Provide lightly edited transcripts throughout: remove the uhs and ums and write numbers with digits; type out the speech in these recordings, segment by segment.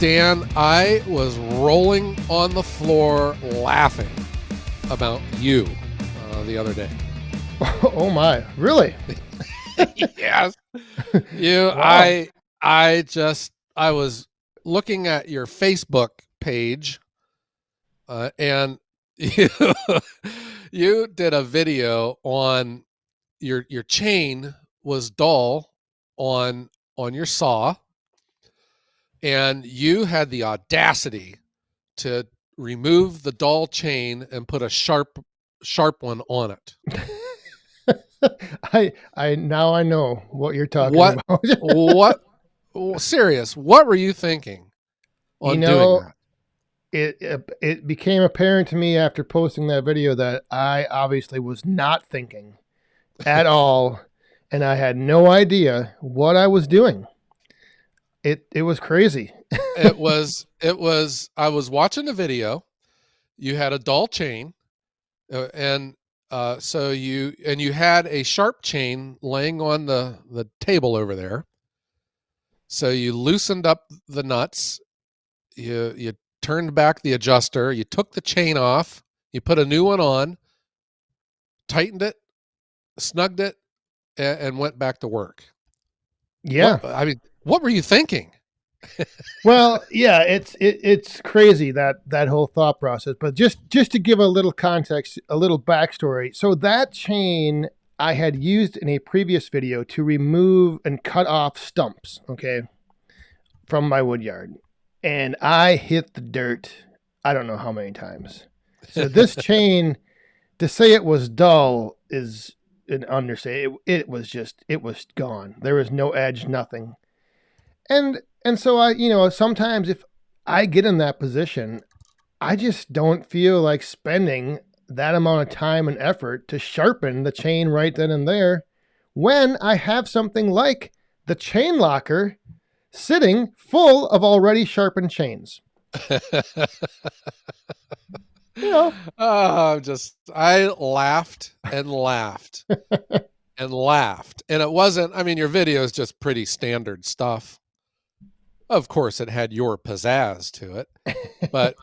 Dan, I was rolling on the floor laughing about you the other day. Oh my, really? Yes. You, Wow. I was looking at your Facebook page, and you, you did a video on your chain was dull on your saw, and you had the audacity to remove the dull chain and put a sharp one on it. I now I know what you're talking What about. what serious, what were you thinking You on doing know, that? it became apparent to me after posting that video that I obviously was not thinking at all, and I had no idea what I was doing. It was crazy. It was I was watching the video. You had a dull chain, and so you had a sharp chain laying on the table over there. So you loosened up the nuts, you turned back the adjuster, you took the chain off, you put a new one on, tightened it, snugged it, and went back to work. Yeah. What were you thinking? Well, yeah, it's crazy that whole thought process. But just to give a little context, a little backstory. So that chain I had used in a previous video to remove and cut off stumps, okay, from my wood yard, and I hit the dirt. I don't know how many times. So this chain, to say it was dull is an understatement. It was gone. There was no edge, nothing. And so sometimes if I get in that position, I just don't feel like spending that amount of time and effort to sharpen the chain right then and there when I have something like the chain locker sitting full of already sharpened chains. You know, I laughed and laughed and laughed. And it wasn't, I mean, your video is just pretty standard stuff. Of course, it had your pizzazz to it, but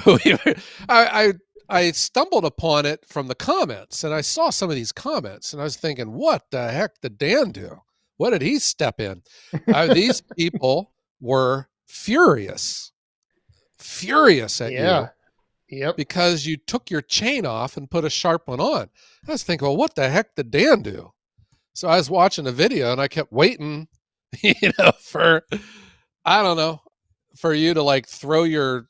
I, I I stumbled upon it from the comments, and I saw some of these comments, and I was thinking, what the heck did Dan do? What did he step in? These people were furious at you yeah, yep. because you took your chain off and put a sharp one on. I was thinking, well, what the heck did Dan do? So I was watching the video, and I kept waiting, for I don't know, for you to like throw your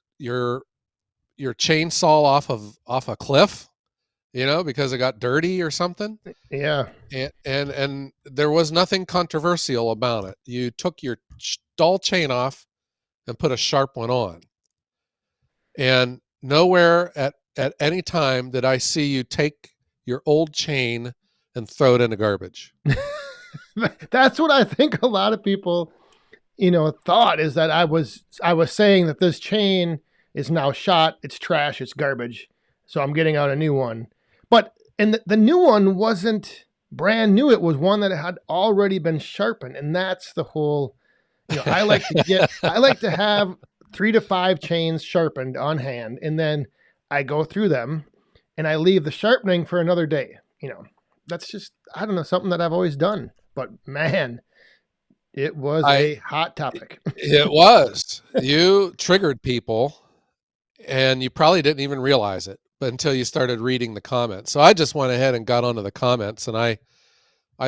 chainsaw off a cliff, because it got dirty or something. Yeah. And there was nothing controversial about it. You took your dull chain off and put a sharp one on. And nowhere at any time did I see you take your old chain and throw it in the garbage. That's what I think a lot of people, thought is that I was saying that this chain is now shot, it's trash, it's garbage. So I'm getting out a new one. But and the new one wasn't brand new. It was one that had already been sharpened. And that's the whole, I like to have 3 to 5 chains sharpened on hand, and then I go through them and I leave the sharpening for another day. That's just, I don't know, something that I've always done. But man, it was I a hot topic. It was. You triggered people, and you probably didn't even realize it, but until you started reading the comments. So I just went ahead and got onto the comments, and I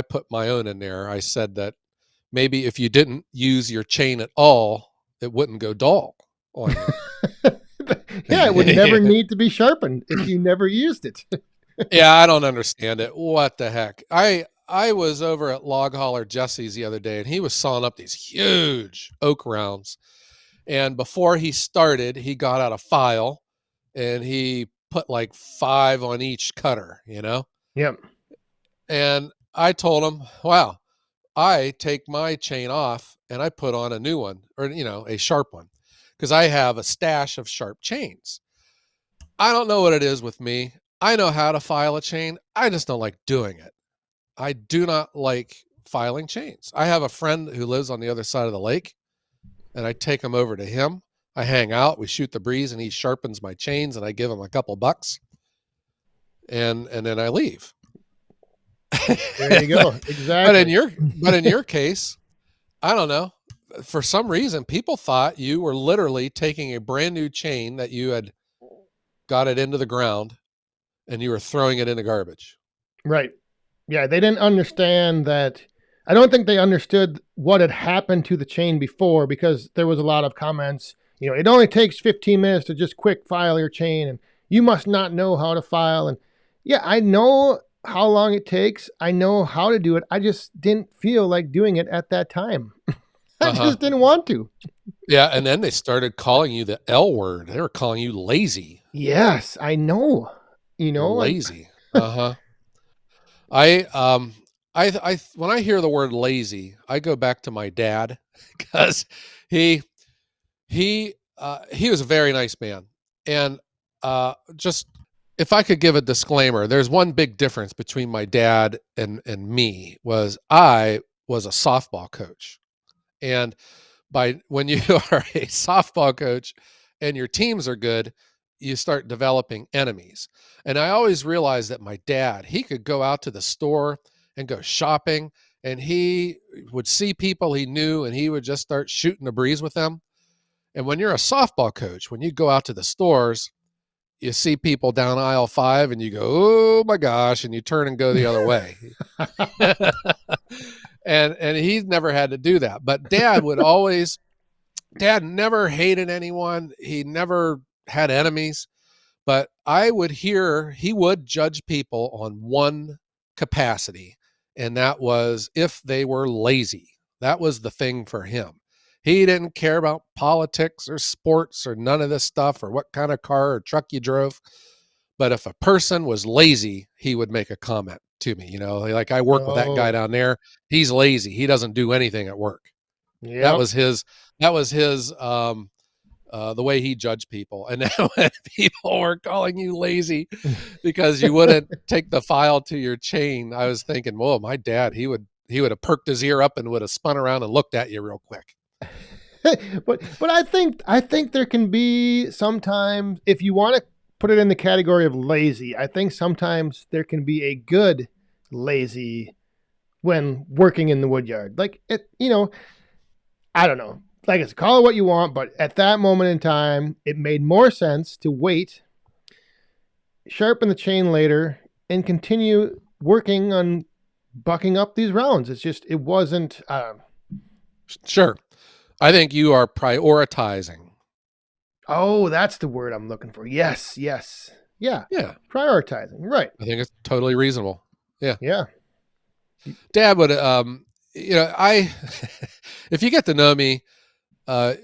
put my own in there. I said that maybe if you didn't use your chain at all, it wouldn't go dull on you. Yeah, it would never need to be sharpened if you never used it. Yeah, I don't understand it. What the heck? I was over at Log Holler Jesse's the other day, and he was sawing up these huge oak rounds. And before he started, he got out a file and he put like 5 on each cutter. Yep. And I told him, wow, I take my chain off and I put on a new one, or, a sharp one, because I have a stash of sharp chains. I don't know what it is with me. I know how to file a chain. I just don't like doing it. I do not like filing chains. I have a friend who lives on the other side of the lake, and I take them over to him. I hang out, we shoot the breeze, and he sharpens my chains, and I give him a couple bucks, and then I leave. There you but, go. Exactly. but in your case, I don't know. For some reason, people thought you were literally taking a brand new chain that you had got it into the ground and you were throwing it in the garbage. Right. Yeah, they didn't understand that. I don't think they understood what had happened to the chain before, because there was a lot of comments. It only takes 15 minutes to just quick file your chain, and you must not know how to file. And yeah, I know how long it takes. I know how to do it. I just didn't feel like doing it at that time. I Uh huh. just didn't want to. Yeah, and then they started calling you the L word. They were calling you lazy. Yes, I know. You're And lazy. Uh huh. I when I hear the word lazy, I go back to my dad because he he was a very nice man, and just if I could give a disclaimer, there's one big difference between my dad and me was I was a softball coach, and by when you are a softball coach and your teams are good, you start developing enemies. And I always realized that my dad, he could go out to the store and go shopping, and he would see people he knew and he would just start shooting the breeze with them. And when you're a softball coach, when you go out to the stores, you see people down aisle 5 and you go, "Oh my gosh," and you turn and go the other way. And he's never had to do that. But dad never hated anyone. He never had enemies, but I would hear he would judge people on one capacity, and that was if they were lazy. That was the thing for him. He didn't care about politics or sports or none of this stuff or what kind of car or truck you drove. But if a person was lazy, he would make a comment to me. Like, I work with that guy oh, down there. He's lazy. He doesn't do anything at work. That yep. was his. That was his. The way he judged people. And now when people were calling you lazy because you wouldn't take the file to your chain, I was thinking, "Whoa, my dad, he would have perked his ear up and would have spun around and looked at you real quick." but I think there can be sometimes, if you want to put it in the category of lazy, I think sometimes there can be a good lazy when working in the woodyard. Like I don't know. Like, it's call it what you want, but at that moment in time, it made more sense to wait, sharpen the chain later, and continue working on bucking up these rounds. It wasn't. Sure. I think you are prioritizing. Oh, that's the word I'm looking for. Yes, yes. Yeah. Yeah, Prioritizing. Right. I think it's totally reasonable. Yeah. Yeah. Dad would I if you get to know me,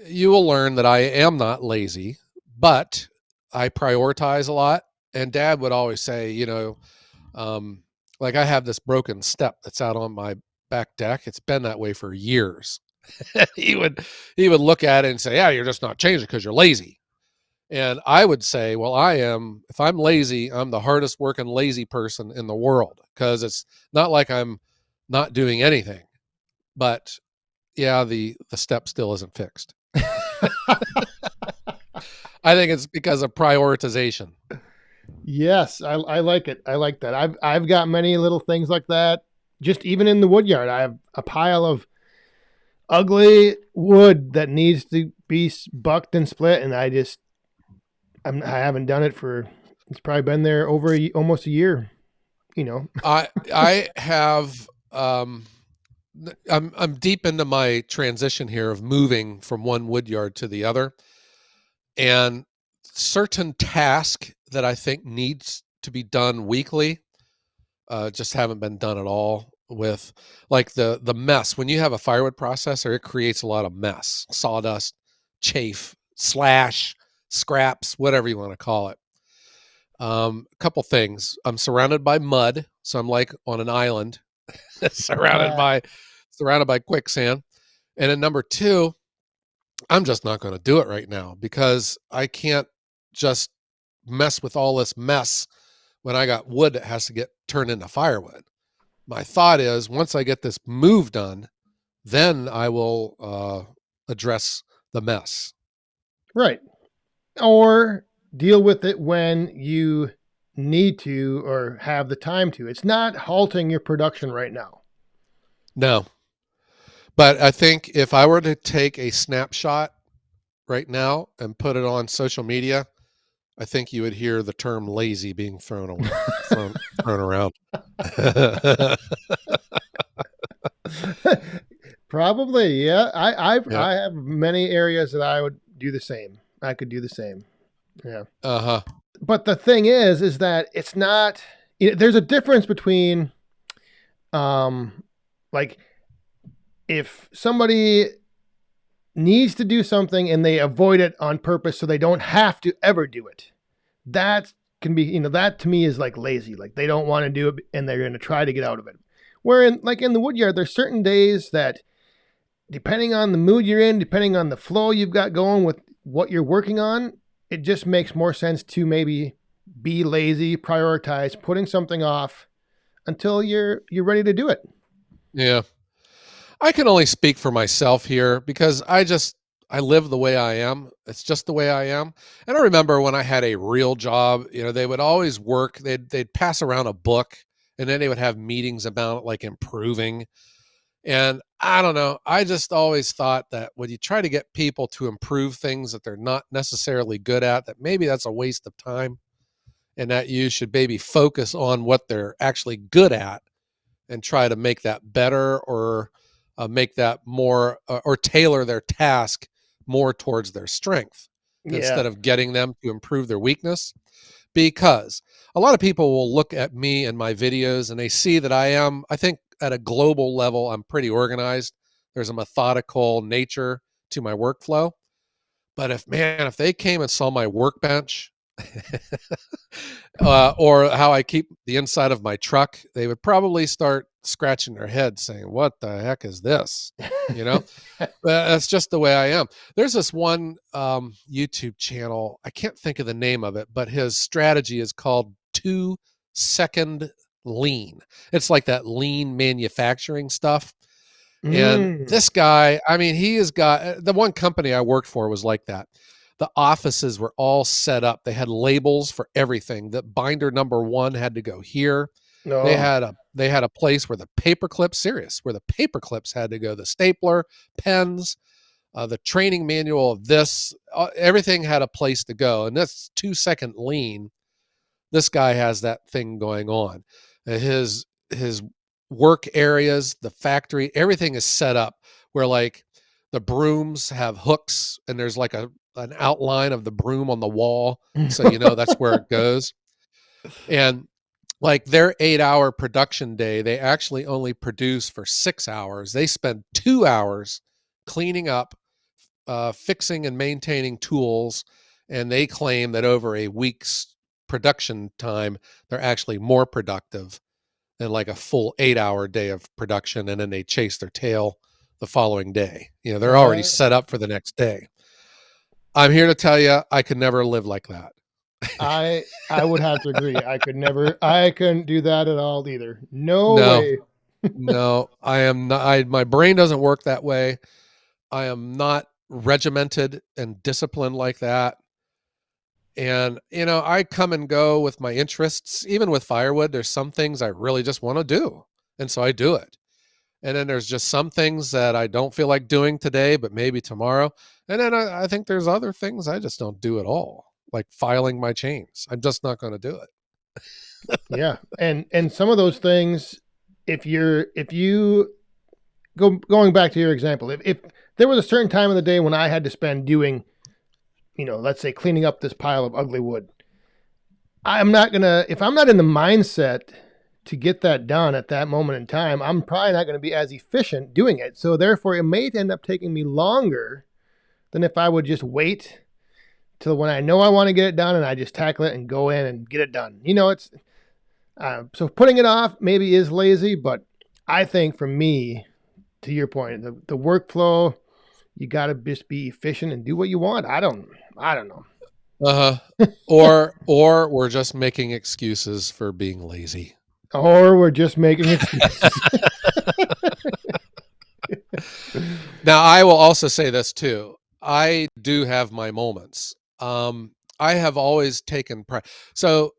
you will learn that I am not lazy, but I prioritize a lot. And Dad would always say, um, like, I have this broken step that's out on my back deck. It's been that way for years. he would he would look at it and say, "Yeah, you're just not changing because you're lazy." And I would say, "Well, I am. If I'm lazy, I'm the hardest working lazy person in the world because it's not like I'm not doing anything." But yeah, the step still isn't fixed. I think it's because of prioritization. Yes, I like it. I like that. I've got many little things like that. Just even in the wood yard, I have a pile of ugly wood that needs to be bucked and split, and I haven't done it for. It's probably been there over almost a year. You know. I have I'm deep into my transition here of moving from one wood yard to the other, and certain task that I think needs to be done weekly just haven't been done at all. With like the mess when you have a firewood processor, it creates a lot of mess, sawdust, chafe, slash, scraps, whatever you want to call it. A couple things. I'm surrounded by mud, so I'm like on an island, surrounded by quicksand. And then number two, I'm just not going to do it right now because I can't just mess with all this mess when I got wood that has to get turned into firewood. My thought is once I get this move done, then I will address the mess. Right. Or deal with it when you need to or have the time to. It's not halting your production right now. No, but I think if I were to take a snapshot right now and put it on social media, I think you would hear the term lazy being thrown around. Probably, yeah. Yeah. I have many areas that I would do the same. I could do the same. Yeah. Uh-huh. But the thing is that it's not. There's a difference between, um, like if somebody needs to do something and they avoid it on purpose so they don't have to ever do it. That can be, that to me is like lazy. Like they don't want to do it and they're going to try to get out of it. Where in the wood yard, there's certain days that, depending on the mood you're in, depending on the flow you've got going with what you're working on, it just makes more sense to maybe be lazy, prioritize putting something off until you're ready to do it. Yeah. I can only speak for myself here because I live the way I am. It's just the way I am. And I remember when I had a real job, they would always work. They'd pass around a book, and then they would have meetings about like improving. And I don't know. I just always thought that when you try to get people to improve things that they're not necessarily good at, that maybe that's a waste of time, and that you should maybe focus on what they're actually good at and try to make that better, or make that more, or tailor their task more towards their strength Yeah. instead of getting them to improve their weakness. Because a lot of people will look at me and my videos and they see that I think at a global level, I'm pretty organized. There's a methodical nature to my workflow. But if they came and saw my workbench, or how I keep the inside of my truck, they would probably start scratching their head saying, "What the heck is this?" You know, that's just the way I am. There's this one YouTube channel. I can't think of the name of it, but his strategy is called 2 second lean. It's like that lean manufacturing stuff. And Mm. this guy, I mean, he has got the one company I worked for was like that. The offices were all set up. They had labels for everything. The binder number one had to go here. They No. had a place where the paper clips, serious, where the paper clips had to go. The stapler, pens, the training manual of this, everything had a place to go. And this 2 second lean, this guy has that thing going on. His work areas, the factory, everything is set up where like the brooms have hooks and there's like an outline of the broom on the wall, so that's where it goes. And like their 8-hour production day, they actually only produce for 6 hours. They spend 2 hours cleaning up, fixing and maintaining tools, and they claim that over a week's production time, they're actually more productive than like a full 8-hour day of production, and then they chase their tail the following day. They're already uh, set up for the next day. I'm here to tell you, I could never live like that. I would have to agree. I couldn't do that at all either. No No, way. no, I am not. My brain doesn't work that way. I am not regimented and disciplined like that. And, I come and go with my interests. Even with firewood, there's some things I really just want to do. And so I do it. And then there's just some things that I don't feel like doing today, but maybe tomorrow. And then I think there's other things I just don't do at all, like filing my chains. I'm just not going to do it. Yeah. And some of those things, if you going back to your example, if there was a certain time of the day when I had to spend doing, let's say cleaning up this pile of ugly wood, I'm not gonna if I'm not in the mindset to get that done at that moment in time, I'm probably not going to be as efficient doing it. So therefore, it may end up taking me longer than if I would just wait till when I know I want to get it done and I just tackle it and go in and get it done. It's so putting it off maybe is lazy, but I think for me, to your point, the workflow, you got to just be efficient and do what you want. I don't know. Uh-huh. Or we're just making excuses for being lazy. Or we're just making excuses. Now, I will also say this too. I do have my moments. I have always taken pride. So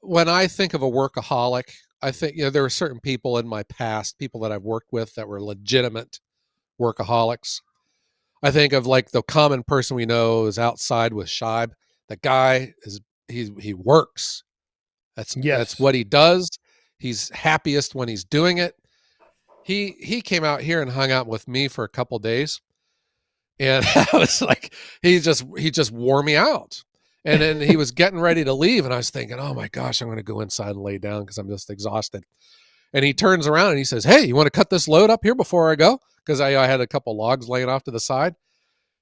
when I think of a workaholic, I think, there are certain people in my past, people that I've worked with that were legitimate workaholics. I think of like the common person we know is outside with Shibe. The guy is he works. That's Yes. what he does. He's happiest when he's doing it. He came out here and hung out with me for a couple days, and I was like, he just wore me out. And then he was getting ready to leave, and I was thinking, oh my gosh, I'm going to go inside and lay down because I'm just exhausted. And he turns around and he says, "Hey, you want to cut this load up here before I go?" Because I had a couple logs laying off to the side.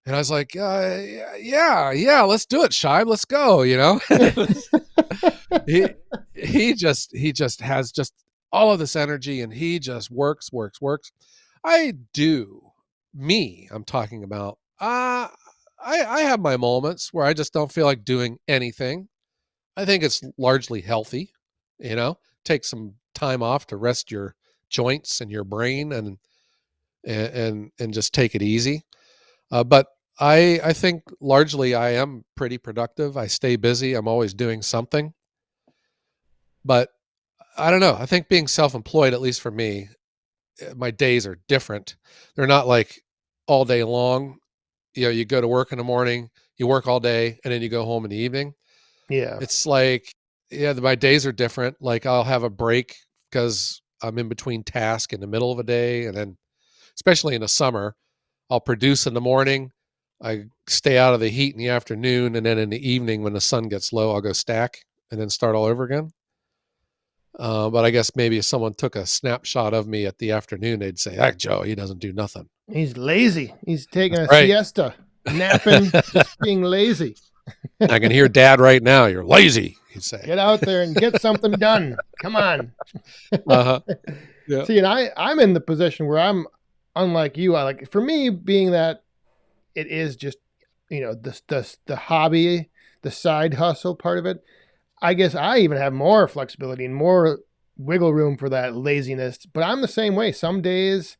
And I was like, yeah, let's do it, Shibe. Let's go. he he just has just all of this energy, and he just works, works, works. I do me. I'm talking about. I have my moments where I just don't feel like doing anything. I think it's largely healthy. Take some time off to rest your joints and your brain, and just take it easy. But I think largely I am pretty productive. I stay busy. I'm always doing something. But I don't know. I think being self-employed, at least for me, my days are different. They're not like all day long. You go to work in the morning, you work all day, and then you go home in the evening. Yeah. It's like, yeah, my days are different. Like I'll have a break because I'm in between tasks in the middle of a day, and then especially in the summer, I'll produce in the morning. I stay out of the heat in the afternoon, and then in the evening when the sun gets low, I'll go stack and then start all over again. But I guess maybe if someone took a snapshot of me at the afternoon, they'd say, "Ah, Joe, he doesn't do nothing." He's lazy. He's taking That's a right. siesta, napping, just being lazy. I can hear Dad right now. You're lazy, he'd say. Get out there and get something done. Come on. Uh huh. Yeah. See, and I'm in the position where I'm unlike you. I like for me being that it is just the hobby, the side hustle part of it. I guess I even have more flexibility and more wiggle room for that laziness. But I'm the same way. Some days,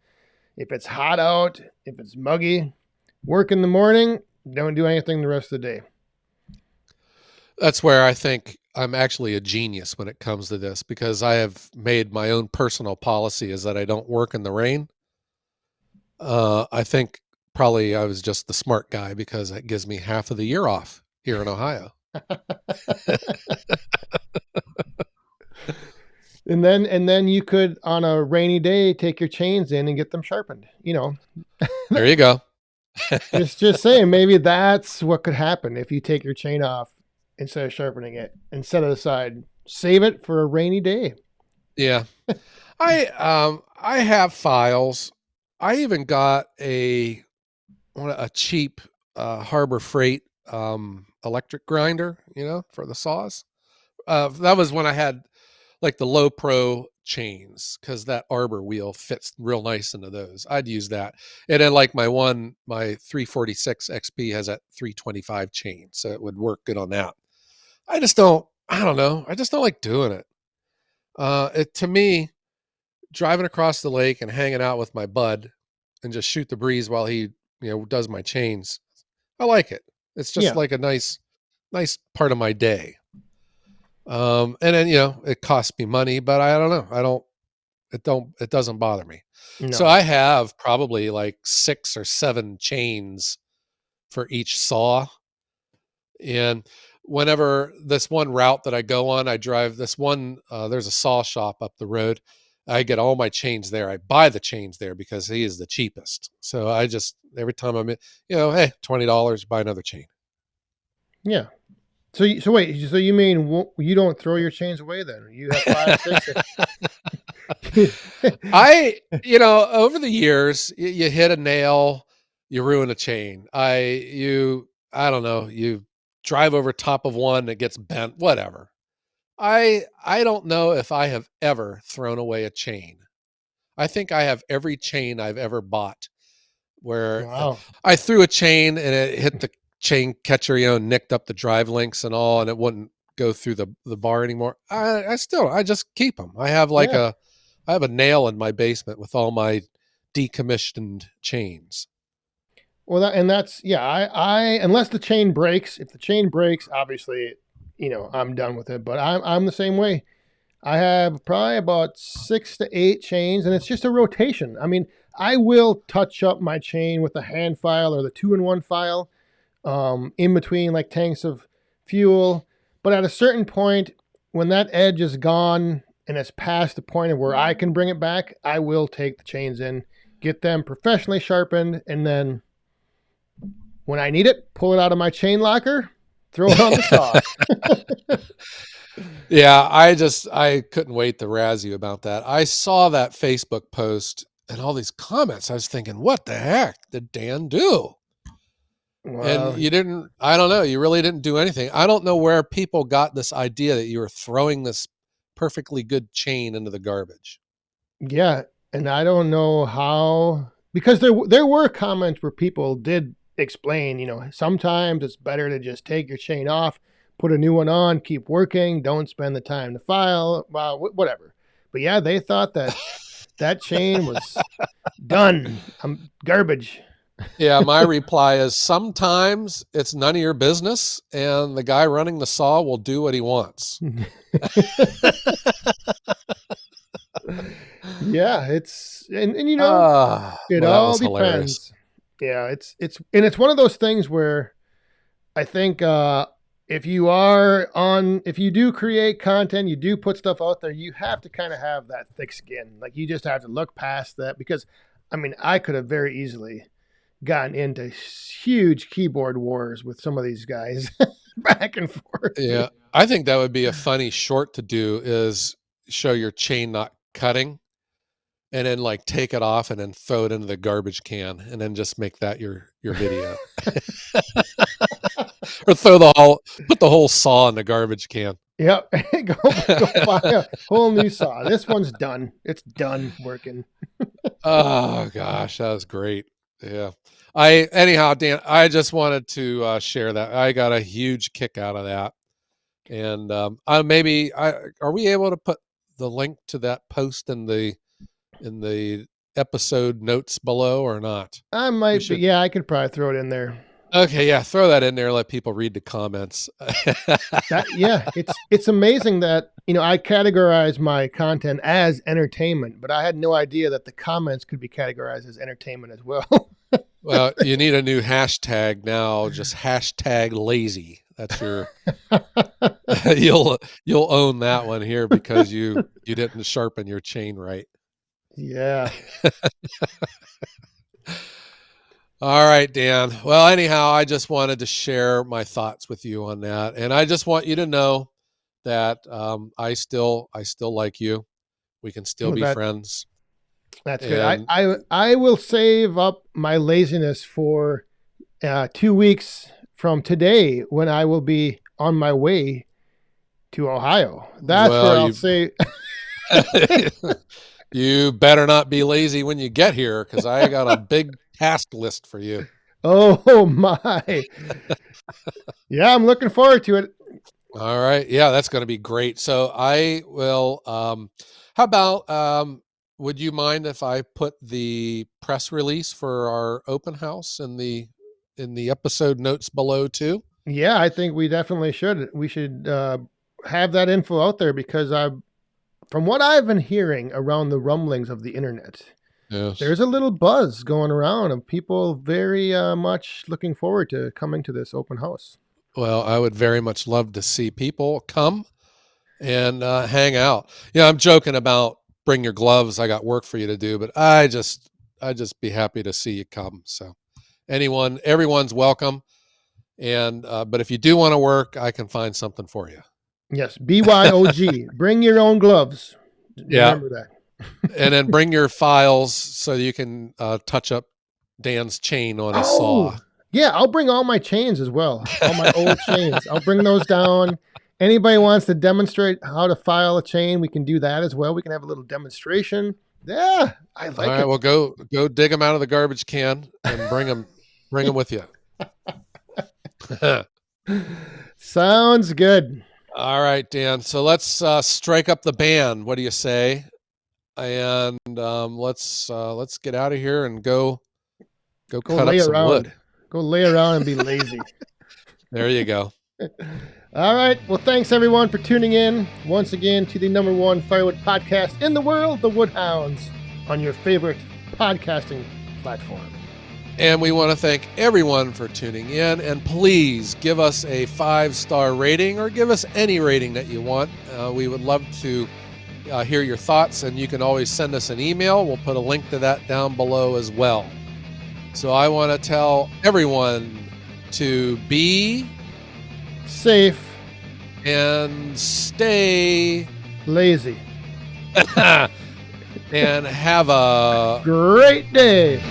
if it's hot out, if it's muggy, work in the morning, don't do anything the rest of the day. That's where I think I'm actually a genius when it comes to this, because I have made my own personal policy is that I don't work in the rain. I think probably I was just the smart guy because it gives me half of the year off here in Ohio. And then you could on a rainy day take your chains in and get them sharpened. There you go. Just saying, maybe that's what could happen if you take your chain off instead of sharpening it and set it aside. Save it for a rainy day. Yeah. I have files. I even got a cheap Harbor Freight electric grinder, for the saws. That was when I had like the low pro chains, because that arbor wheel fits real nice into those. I'd use that. And then like my 346 XP has that 325 chain, so it would work good on that. I don't know. I just don't like doing it. It to me, driving across the lake and hanging out with my bud and just shoot the breeze while he, does my chains. I like it. It's just Yeah. like a nice part of my day. And then, it costs me money, but I don't know. It doesn't bother me. So No. I have probably like 6 or 7 chains for each saw. And whenever this one route that I go on, I drive this one, there's a saw shop up the road. I get all my chains there. I buy the chains there because he is the cheapest. So I just, every time I'm in, hey, $20, buy another chain. Yeah. So wait. So you mean you don't throw your chains away then? You have five, six. Over the years, you hit a nail, you ruin a chain. I don't know, you drive over top of one that gets bent, whatever. I don't know if I have ever thrown away a chain. I think I have every chain I've ever bought where Wow. I threw a chain and it hit the chain catcher, nicked up the drive links and all, and it wouldn't go through the bar anymore. I just keep them. Yeah. I have a nail in my basement with all my decommissioned chains. Well, that's yeah. I unless the chain breaks, if the chain breaks, obviously, I'm done with it. But I'm the same way. I have probably about 6 to 8 chains, and it's just a rotation. I mean, I will touch up my chain with a hand file or the 2-in-1 file, in between like tanks of fuel. But at a certain point, when that edge is gone and it's past the point of where I can bring it back, I will take the chains in, get them professionally sharpened, and then when I need it, pull it out of my chain locker, throw it on the saw. Yeah, I couldn't wait to razz you about that. I saw that Facebook post and all these comments. I was thinking, what the heck did Dan do? And Well, you didn't, I don't know, you really didn't do anything. I don't know where people got this idea that you were throwing this perfectly good chain into the garbage. yeah, and I don't know how, because there were comments where people did explain, sometimes it's better to just take your chain off, put a new one on, keep working, don't spend the time to file, well, whatever. But yeah, they thought that chain was done. I'm garbage. Yeah, my reply is sometimes it's none of your business, and the guy running the saw will do what he wants. Yeah, it's and it Well, that all was hilarious. depends. Yeah, it's one of those things where I think if you do create content, you do put stuff out there, you have to kind of have that thick skin. Like you just have to look past that because I mean, I could have very easily gotten into huge keyboard wars with some of these guys back and forth. Yeah, I think that would be a funny short to do is show your chain not cutting and then like take it off and then throw it into the garbage can and then just make that your video. Or put the whole saw in the garbage can. Yep. Go buy a whole new saw. This one's done. It's done working. Oh gosh, that was great. Yeah. I anyhow, Dan, I just wanted to share that. I got a huge kick out of that. And maybe I are we able to put the link to that post in the episode notes below or not? I We might be, should. yeah, I could probably throw it in there. Okay, yeah, throw that in there. Let people read the comments. That yeah, it's amazing that I categorize my content as entertainment, but I had no idea that the comments could be categorized as entertainment as well. Well, you need a new hashtag now. Just hashtag lazy. That's your you'll own that one here because you didn't sharpen your chain right. Yeah. All right, Dan. Well, anyhow, I just wanted to share my thoughts with you on that, and I just want you to know that I still like you. We can still Well, be friends. that's good. And I will save up my laziness for 2 weeks from today when I will be on my way to Ohio. That's where well, I'll you say, you better not be lazy when you get here because I got a big task list for you. oh my. Yeah, I'm looking forward to it. All right. Yeah, that's going to be great. So I will. How about? Would you mind if I put the press release for our open house in the episode notes below too? Yeah, I think we definitely should. We should have that info out there because from what I've been hearing around the rumblings of the internet, Yes. there's a little buzz going around of people very much looking forward to coming to this open house. Well, I would very much love to see people come and hang out. Yeah, I'm joking about bring your gloves. I got work for you to do, but I just be happy to see you come. So everyone's welcome. And but if you do want to work, I can find something for you. Yes, BYOG. Bring your own gloves. Yeah, Remember that. and then bring your files so you can touch up Dan's chain on his saw. Oh, yeah, I'll bring all my chains as well. All my old chains. I'll bring those down. Anybody wants to demonstrate how to file a chain, we can do that as well. We can have a little demonstration. Yeah, I All like right, well it. go dig them out of the garbage can and bring them with you. Sounds good. All right, Dan. So let's strike up the band. What do you say? And let's get out of here and Go Go cut up lay some around. wood. Go lay around and be lazy. There you go. All right. Well, thanks everyone for tuning in once again to the #1 firewood podcast in the world, the Wood Hounds, on your favorite podcasting platform. And we want to thank everyone for tuning in. And please give us a 5-star rating, or give us any rating that you want. We would love to hear your thoughts, and you can always send us an email. We'll put a link to that down below as well. So I want to tell everyone to be safe and stay lazy and have a great day.